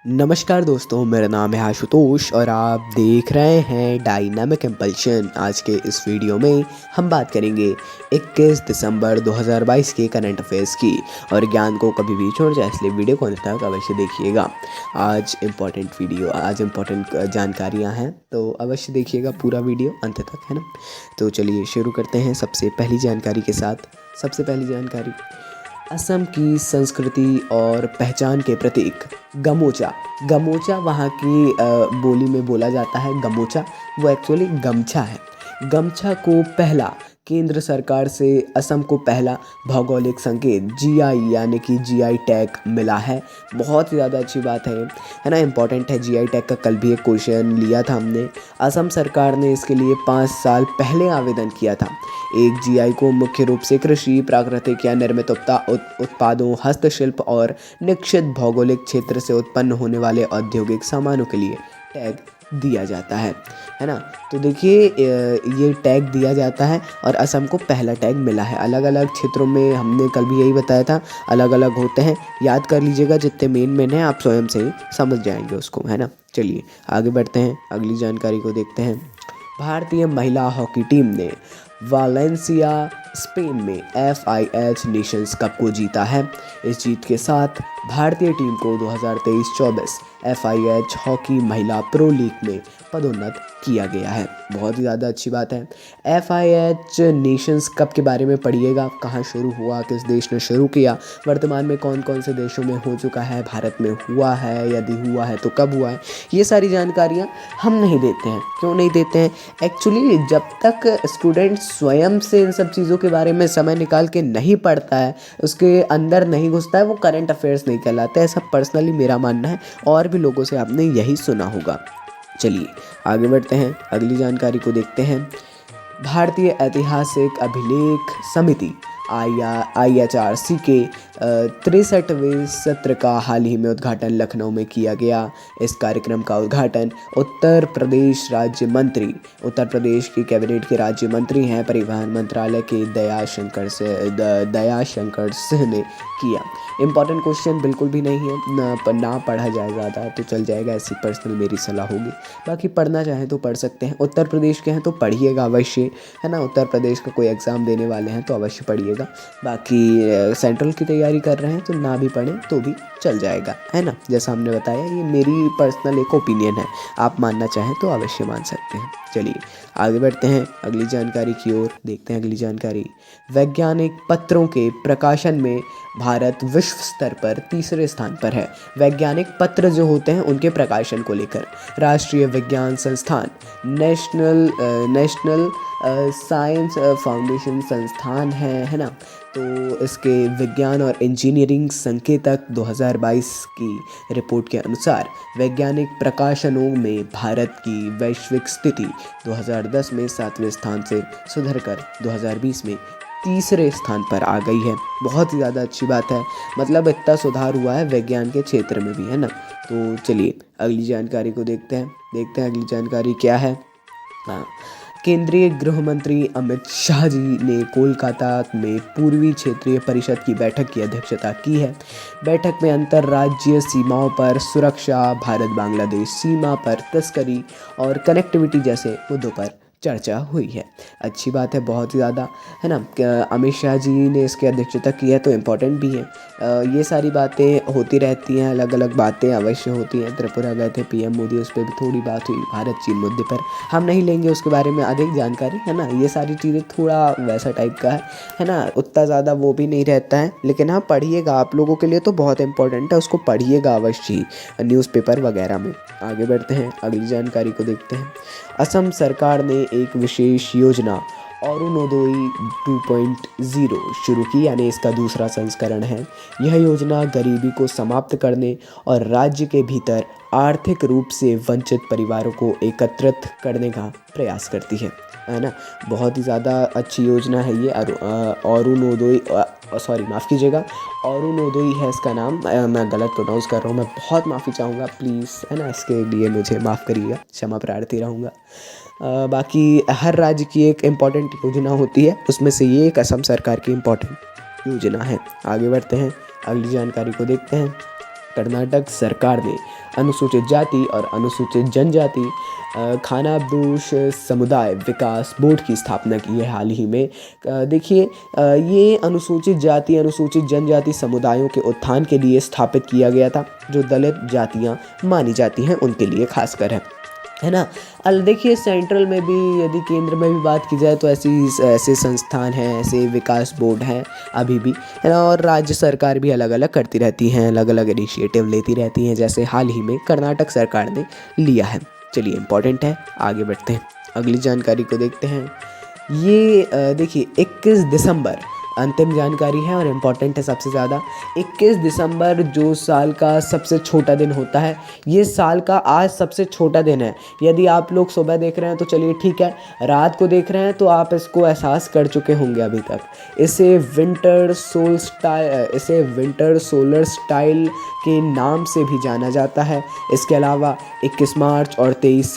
नमस्कार दोस्तों, मेरा नाम है आशुतोष और आप देख रहे हैं डायनामिक इम्पल्शन। आज के इस वीडियो में हम बात करेंगे 21 दिसंबर 2022 के करंट अफेयर्स की। और ज्ञान को कभी भी छोड़ जाए, इसलिए वीडियो को अंत तक अवश्य देखिएगा। आज इम्पोर्टेंट जानकारियाँ हैं, तो अवश्य देखिएगा पूरा वीडियो अंत तक, है ना। तो चलिए शुरू करते हैं सबसे पहली जानकारी के साथ। सबसे पहली जानकारी, असम की संस्कृति और पहचान के प्रतीक गमोचा। गमोचा वहाँ की बोली में बोला जाता है गमोचा, वो एक्चुअली गमछा है। गमछा को पहला केंद्र सरकार से असम को पहला भौगोलिक संकेत जीआई यानी कि जीआई टैग मिला है। बहुत ही ज़्यादा अच्छी बात है ना, इम्पॉर्टेंट है। जीआई टैग का कल भी एक क्वेश्चन लिया था हमने। असम सरकार ने इसके लिए 5 साल पहले आवेदन किया था। एक जीआई को मुख्य रूप से कृषि, प्राकृतिक या निर्मित उत्पादों, हस्तशिल्प और निश्चित भौगोलिक क्षेत्र से उत्पन्न होने वाले औद्योगिक सामानों के लिए टैग दिया जाता है ना। तो देखिए, ये टैग दिया जाता है और असम को पहला टैग मिला है। अलग अलग क्षेत्रों में हमने कल भी यही बताया था, अलग अलग होते हैं। याद कर लीजिएगा, जितने मेन हैं आप स्वयं से ही समझ जाएंगे उसको, है ना। चलिए आगे बढ़ते हैं, अगली जानकारी को देखते हैं। भारतीय महिला हॉकी टीम ने वालेंसिया स्पेन में FIH नेशंस कप को जीता है। इस जीत के साथ भारतीय टीम को 2023-24 FIH हॉकी महिला प्रो लीग में पदोन्नत किया गया है। बहुत ही ज़्यादा अच्छी बात है। FIH नेशंस कप के बारे में पढ़िएगा, कहाँ शुरू हुआ, किस देश ने शुरू किया, वर्तमान में कौन कौन से देशों में हो चुका है, भारत में हुआ है, यदि हुआ है तो कब हुआ है। ये सारी जानकारियाँ हम नहीं देते हैं। क्यों नहीं देते हैं? एक्चुअली जब तक स्टूडेंट स्वयं से इन सब चीज़ों के बारे में समय निकाल के नहीं पढ़ता है, उसके अंदर नहीं घुसता है, वो करंट अफेयर्स नहीं कहलाते। ऐसा पर्सनली मेरा मानना है, और भी लोगों से आपने यही सुना होगा। चलिए आगे बढ़ते हैं, अगली जानकारी को देखते हैं। भारतीय ऐतिहासिक अभिलेख समिति IHRC के 63वें सत्र का हाल ही में उद्घाटन लखनऊ में किया गया। इस कार्यक्रम का उद्घाटन उत्तर प्रदेश के कैबिनेट के राज्य मंत्री हैं, परिवहन मंत्रालय के दयाशंकर सिंह ने किया। इम्पॉर्टेंट क्वेश्चन बिल्कुल भी नहीं है, ना पढ़ा जाए ज़्यादा तो चल जाएगा, ऐसी पर्सनल मेरी सलाह होगी। बाकी पढ़ना चाहें तो पढ़ सकते हैं। उत्तर प्रदेश के हैं तो पढ़िएगा अवश्य, है ना। उत्तर प्रदेश का कोई एग्ज़ाम देने वाले हैं तो अवश्य पढ़िएगा। बाकी सेंट्रल की तैयारी कर रहे हैं तो ना भी पढ़ें तो भी चल जाएगा, है ना। जैसा हमने बताया, ये मेरी पर्सनल एक ओपिनियन है, आप मानना चाहें तो अवश्य मान सकते हैं। चलिए आगे बढ़ते हैं अगली जानकारी की ओर। देखते हैं अगली जानकारी। वैज्ञानिक पत्रों के प्रकाशन में भारत विश्व स्तर पर 3रे स्थान पर है। वैज्ञानिक पत्र जो होते हैं उनके प्रकाशन को लेकर राष्ट्रीय विज्ञान संस्थान, नेशनल साइंस फाउंडेशन संस्थान है ना। तो इसके विज्ञान और इंजीनियरिंग संकेतक 2022 की रिपोर्ट के अनुसार वैज्ञानिक प्रकाशनों में भारत की वैश्विक स्थिति 2010 में 7वें स्थान से सुधरकर 2020 में 3रे स्थान पर आ गई है। बहुत ही ज़्यादा अच्छी बात है, मतलब इतना सुधार हुआ है विज्ञान के क्षेत्र में भी, है ना। तो चलिए अगली जानकारी को देखते हैं अगली जानकारी क्या है। केंद्रीय गृह मंत्री अमित शाह जी ने कोलकाता में पूर्वी क्षेत्रीय परिषद की बैठक की अध्यक्षता की है। बैठक में अंतर्राज्यीय सीमाओं पर सुरक्षा, भारत बांग्लादेश सीमा पर तस्करी और कनेक्टिविटी जैसे मुद्दों पर चर्चा हुई है। अच्छी बात है, बहुत ही ज़्यादा, है ना। अमित शाह जी ने इसकी अध्यक्षता की है तो इम्पोर्टेंट भी है। ये सारी बातें होती रहती हैं, अलग अलग बातें अवश्य होती हैं। त्रिपुरा गए थे PM मोदी, उस पर भी थोड़ी बात हुई भारत चीन मुद्दे पर। हम नहीं लेंगे उसके बारे में अधिक जानकारी, है ना। ये सारी चीज़ें थोड़ा वैसा टाइप का है ना, उतना ज़्यादा वो भी नहीं रहता है। लेकिन हाँ, पढ़िएगा, आप लोगों के लिए तो बहुत इंपॉर्टेंट है, उसको पढ़िएगा अवश्य न्यूज़पेपर वगैरह में। आगे बढ़ते हैं, अगली जानकारी को देखते हैं। असम सरकार ने एक विशेष योजना अरुणोदय 2.0 शुरू की, यानी इसका दूसरा संस्करण है। यह योजना गरीबी को समाप्त करने और राज्य के भीतर आर्थिक रूप से वंचित परिवारों को एकत्रित करने का प्रयास करती है ना। बहुत ही ज़्यादा अच्छी योजना है ये। अरुणोदय, माफ़ कीजिएगा, अरुणोदय है इसका नाम। मैं गलत प्रोनाउंस कर रहा हूँ, मैं बहुत माफ़ी चाहूँगा, प्लीज़, है ना। इसके लिए मुझे माफ़ करिएगा, क्षमा प्रार्थी रहूँगा। बाकी हर राज्य की एक इम्पॉर्टेंट योजना होती है, उसमें से ये एक असम सरकार की इम्पॉर्टेंट योजना है। आगे बढ़ते हैं, अगली जानकारी को देखते हैं। कर्नाटक सरकार ने अनुसूचित जाति और अनुसूचित जनजाति खानाबदोश समुदाय विकास बोर्ड की स्थापना की है हाल ही में। देखिए ये अनुसूचित जाति अनुसूचित जनजाति समुदायों के उत्थान के लिए स्थापित किया गया था, जो दलित जातियां मानी जाती हैं उनके लिए खासकर है ना। देखिए सेंट्रल में भी, यदि केंद्र में भी बात की जाए तो ऐसे संस्थान हैं, ऐसे विकास बोर्ड हैं अभी भी, है ना। और राज्य सरकार भी अलग अलग करती रहती हैं, अलग अलग इनिशिएटिव लेती रहती हैं, जैसे हाल ही में कर्नाटक सरकार ने लिया है। चलिए इम्पोर्टेंट है, आगे बढ़ते हैं, अगली जानकारी को देखते हैं। ये देखिए 21 दिसंबर अंतिम जानकारी है और इम्पॉर्टेंट है सबसे ज़्यादा। 21 दिसंबर जो साल का सबसे छोटा दिन होता है, ये साल का आज सबसे छोटा दिन है। यदि आप लोग सुबह देख रहे हैं तो चलिए ठीक है, रात को देख रहे हैं तो आप इसको एहसास कर चुके होंगे अभी तक। इसे विंटर सोलर स्टाइल के नाम से भी जाना जाता है। इसके अलावा 21 मार्च और 23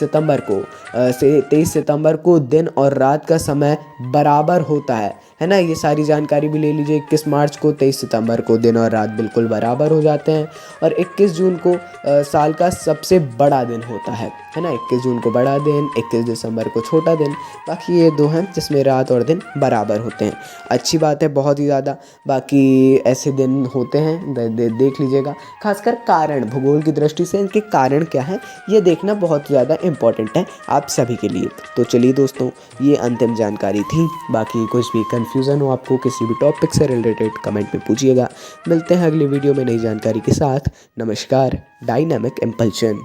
सितंबर को दिन और रात का समय बराबर होता है ना। ये सारी जानकारी भी ले लीजिए। 21 मार्च को 23 सितंबर को दिन और रात बिल्कुल बराबर हो जाते हैं। और 21 जून को साल का सबसे बड़ा दिन होता है ना। 21 जून को बड़ा दिन, 21 दिसंबर को छोटा दिन। बाकी ये दो हैं जिसमें रात और दिन बराबर होते हैं। अच्छी बात है बहुत ही ज़्यादा। बाकी ऐसे दिन होते हैं, देख लीजिएगा। खासकर कारण, भूगोल की दृष्टि से इनके कारण क्या है ये देखना बहुत ज़्यादा इम्पोर्टेंट है आप सभी के लिए। तो चलिए दोस्तों, ये अंतिम जानकारी थी। बाकी कुछ भी कन्फ्यूज़न हो आपको किसी भी टॉपिक से रिलेटेड, कमेंट में पूछिएगा। मिलते हैं अगली वीडियो में नई जानकारी के साथ। नमस्कार। Dynamic impulsion.